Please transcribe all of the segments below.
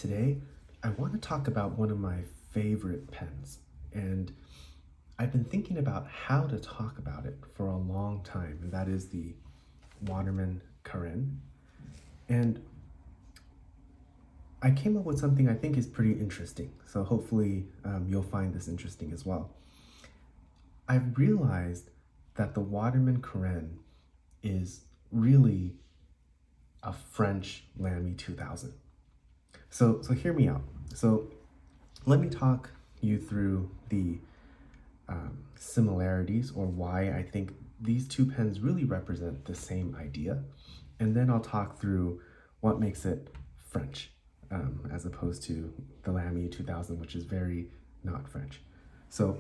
Today, I want to talk about one of my favorite pens, and I've been thinking about how to talk about it for a long time, and that is the Waterman Carene. And I came up with something I think is pretty interesting, so hopefully you'll find this interesting as well. I've realized that the Waterman Carene is really a French Lamy 2000. So hear me out. So let me talk you through the similarities, or why I think these two pens really represent the same idea. And then I'll talk through what makes it French, as opposed to the Lamy 2000, which is very not French. So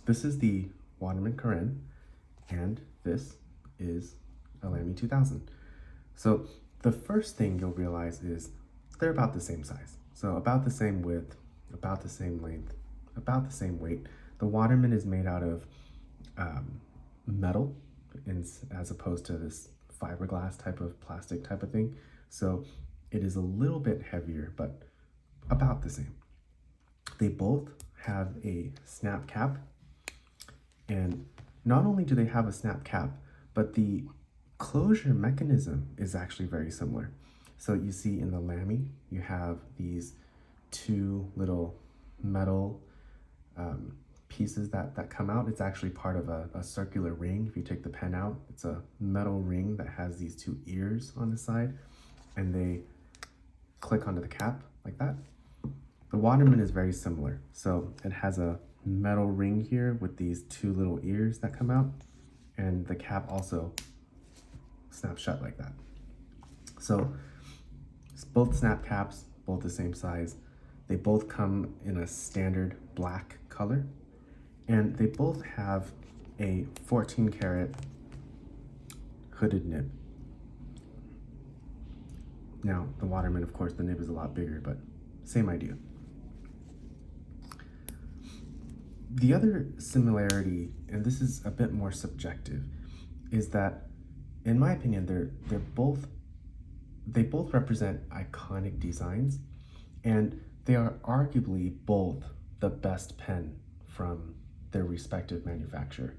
this is the Waterman Carene, and this is a Lamy 2000. So the first thing you'll realize is they're about the same size. So about the same width, about the same length, about the same weight. The Waterman is made out of metal as opposed to this fiberglass type of plastic type of thing. So it is a little bit heavier, but about the same. They both have a snap cap, and not only do they have a snap cap, but the closure mechanism is actually very similar. So you see in the Lamy, you have these two little metal pieces that come out. It's actually part of a circular ring. If you take the pen out, it's a metal ring that has these two ears on the side, and they click onto the cap like that. The Waterman is very similar. So it has a metal ring here with these two little ears that come out, and the cap also snaps shut like that. So it's both snap caps, both the same size. They both come in a standard black color, and they both have a 14 karat hooded nib. Now, the Waterman, of course, the nib is a lot bigger, but same idea. The other similarity, and this is a bit more subjective, is that in my opinion, they both represent iconic designs, and they are arguably both the best pen from their respective manufacturer.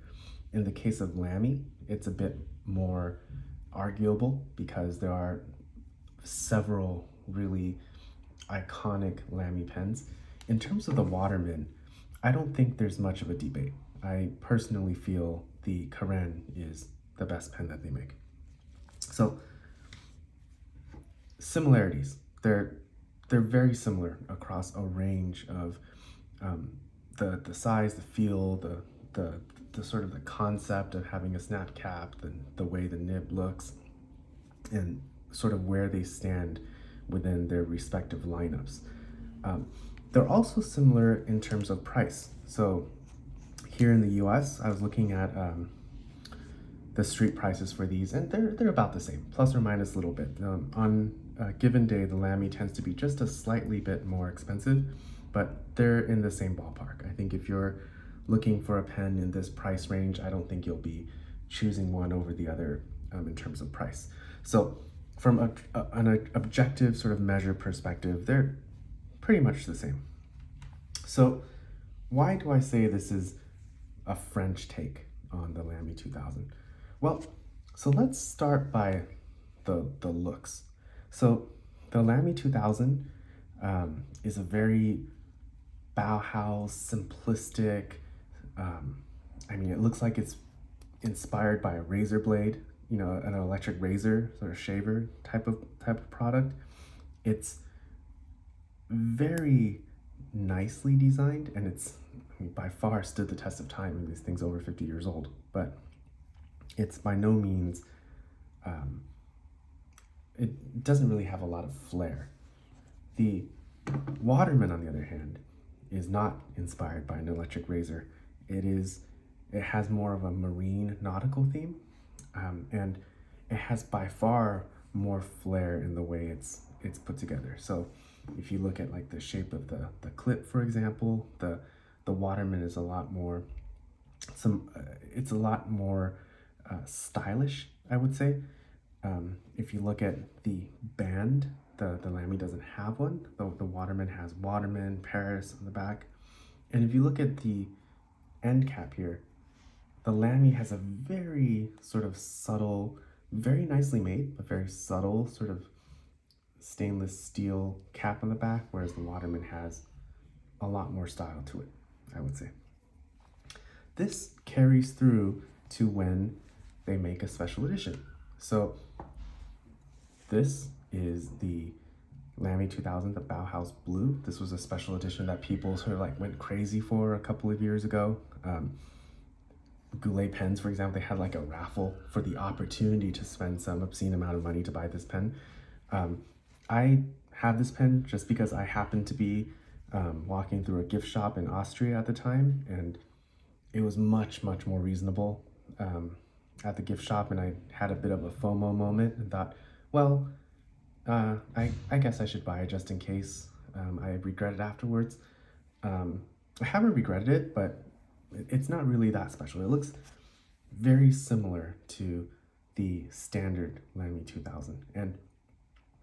In the case of Lamy, it's a bit more arguable because there are several really iconic Lamy pens. In terms of the Waterman, I don't think there's much of a debate. I personally feel the Carene is the best pen that they make. So similarities, they're very similar across a range of the size, the feel, the sort of the concept of having a snap cap, the way the nib looks, and sort of where they stand within their respective lineups. They're also similar in terms of price. So here in the US, I was looking at the street prices for these, and they're about the same, plus or minus a little bit. On a given day, the Lamy tends to be just a slightly bit more expensive, but they're in the same ballpark. I think if you're looking for a pen in this price range, I don't think you'll be choosing one over the other in terms of price. So from an objective sort of measure perspective, they're pretty much the same. So why do I say this is a French take on the Lamy 2000? Well, so let's start by the looks. So the Lamy 2000 is a very Bauhaus, simplistic, I mean, it looks like it's inspired by a razor blade, you know, an electric razor, sort of shaver type of product. It's very nicely designed, and it's, I mean, by far stood the test of time, and these things over 50 years old, but it's by no means, it doesn't really have a lot of flair. The Waterman, on the other hand, is not inspired by an electric razor. It has more of a marine nautical theme, and it has by far more flair in the way it's put together. So if you look at like the shape of the clip, for example, the Waterman is a lot more stylish, I would say. If you look at the band the Lamy doesn't have one. The Waterman has Waterman, Paris on the back. And if you look at the end cap here, the Lamy has a very sort of subtle, very nicely made, but very subtle sort of stainless steel cap on the back, whereas the Waterman has a lot more style to it, I would say. This carries through to when they make a special edition. So this is the Lamy 2000, the Bauhaus Blue. This was a special edition that people sort of like went crazy for a couple of years ago. Goulet pens, for example, they had like a raffle for the opportunity to spend some obscene amount of money to buy this pen. I have this pen just because I happened to be walking through a gift shop in Austria at the time, and it was much more reasonable at the gift shop, and I had a bit of a FOMO moment and thought, well, I guess I should buy it just in case. I regret it afterwards. I haven't regretted it, but it's not really that special. It looks very similar to the standard Lamy 2000, and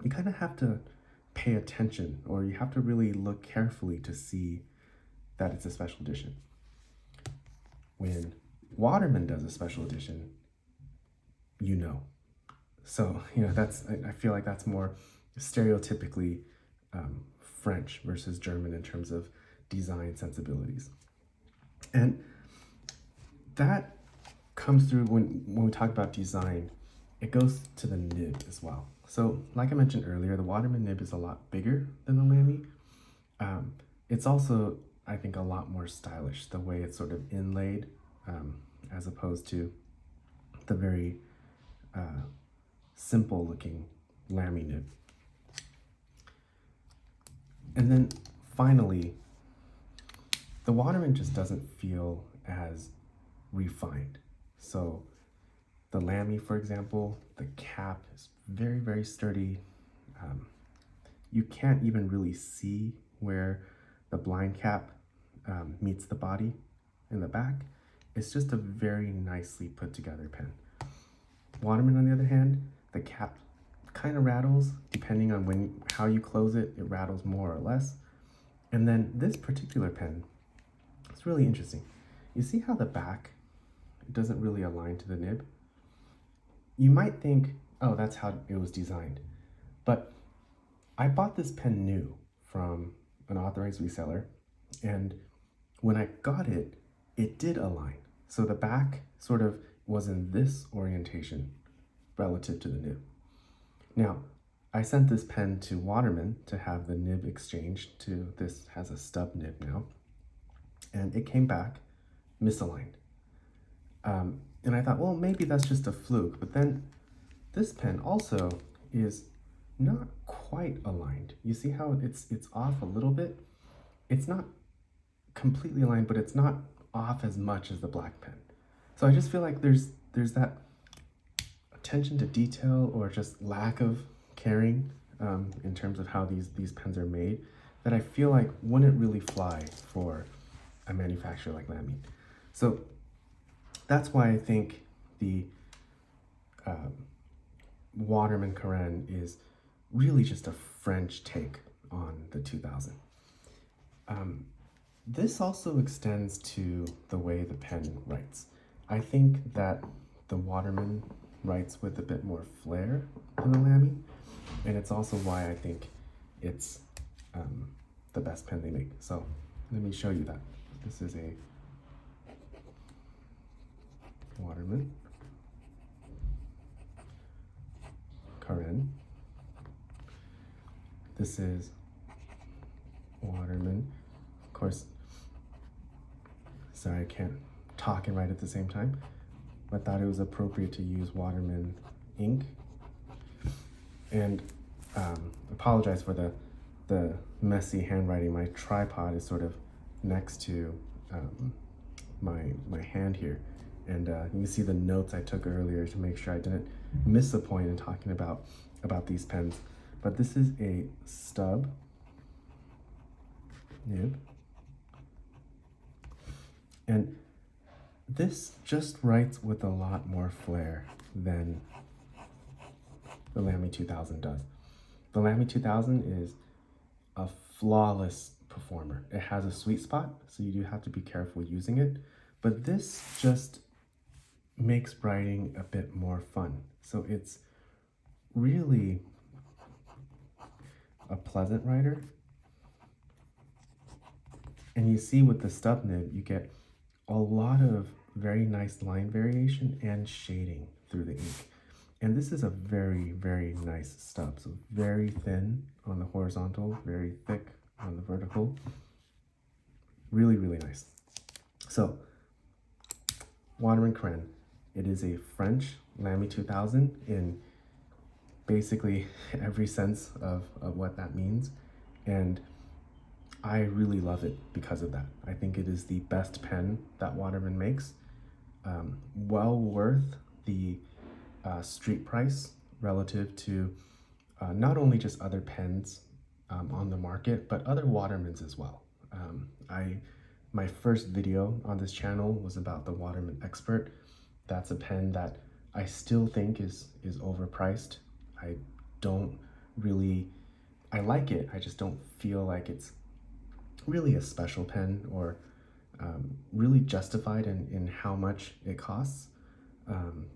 you kind of have to pay attention, or you have to really look carefully to see that it's a special edition. When Waterman does a special edition, you know. So, you know, I feel like that's more stereotypically French versus German in terms of design sensibilities. And that comes through when we talk about design, it goes to the nib as well. So like I mentioned earlier, the Waterman nib is a lot bigger than the Lamy. It's also, I think, a lot more stylish, the way it's sort of inlaid, as opposed to the very simple looking Lamy nib. And then finally, the Waterman just doesn't feel as refined. So the Lamy, for example, the cap is very sturdy. You can't even really see where the blind cap meets the body in the back. It's just a very nicely put together pen. Waterman, on the other hand, the cap kind of rattles depending on how you close it. It rattles more or less. And then this particular pen, it's really interesting. You see how the back, it doesn't really align to the nib? You might think, oh, that's how it was designed. But I bought this pen new from an authorized reseller, and when I got it, it did align. So the back sort of was in this orientation relative to the nib. Now, I sent this pen to Waterman to have the nib exchanged to, this has a stub nib now, and it came back misaligned. And I thought, well, maybe that's just a fluke, but then this pen also is not quite aligned. You see how it's off a little bit? It's not completely aligned, but it's not off as much as the black pen. So I just feel like there's that attention to detail, or just lack of caring in terms of how these pens are made, that I feel like wouldn't really fly for a manufacturer like Lamy. So that's why I think the Waterman Carene is really just a French take on the 2000. This also extends to the way the pen writes. I think that the Waterman writes with a bit more flair than the Lamy, and it's also why I think it's the best pen they make. So let me show you that. This is a Waterman Carene. This is Waterman. Of course, sorry, I can't talk and write at the same time. I thought it was appropriate to use Waterman ink. And apologize for the messy handwriting. My tripod is sort of next to my hand here. And you can see the notes I took earlier to make sure I didn't miss a point in talking about these pens. But this is a stub nib. And this just writes with a lot more flair than the Lamy 2000 does. The Lamy 2000 is a flawless performer. It has a sweet spot, so you do have to be careful using it, but this just makes writing a bit more fun. So it's really a pleasant writer. And you see with the stub nib, you get a lot of very nice line variation and shading through the ink. And this is a very, very nice stub. So very thin on the horizontal, very thick on the vertical. Really, really nice. So, Waterman Carene. It is a French Lamy 2000 in basically every sense of what that means. And I really love it because of that. I think it is the best pen that Waterman makes. Well worth the street price relative to not only just other pens on the market, but other Watermans as well. My first video on this channel was about the Waterman Expert. That's a pen that I still think is overpriced. I like it, I just don't feel like it's really a special pen or really justified in how much it costs.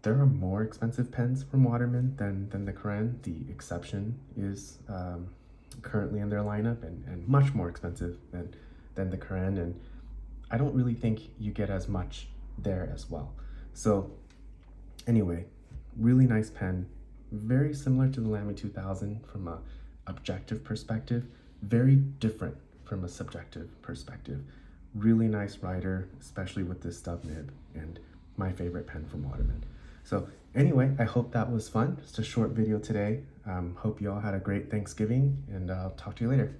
There are more expensive pens from Waterman than the Carene. The exception is currently in their lineup and much more expensive than the Carene, and I don't really think you get as much there as well. So anyway, really nice pen, very similar to the Lamy 2000 from a objective perspective, very different from a subjective perspective. Really nice writer, especially with this stub nib, and my favorite pen from Waterman. So anyway, I hope that was fun. Just a short video today. Hope you all had a great Thanksgiving, and I'll talk to you later.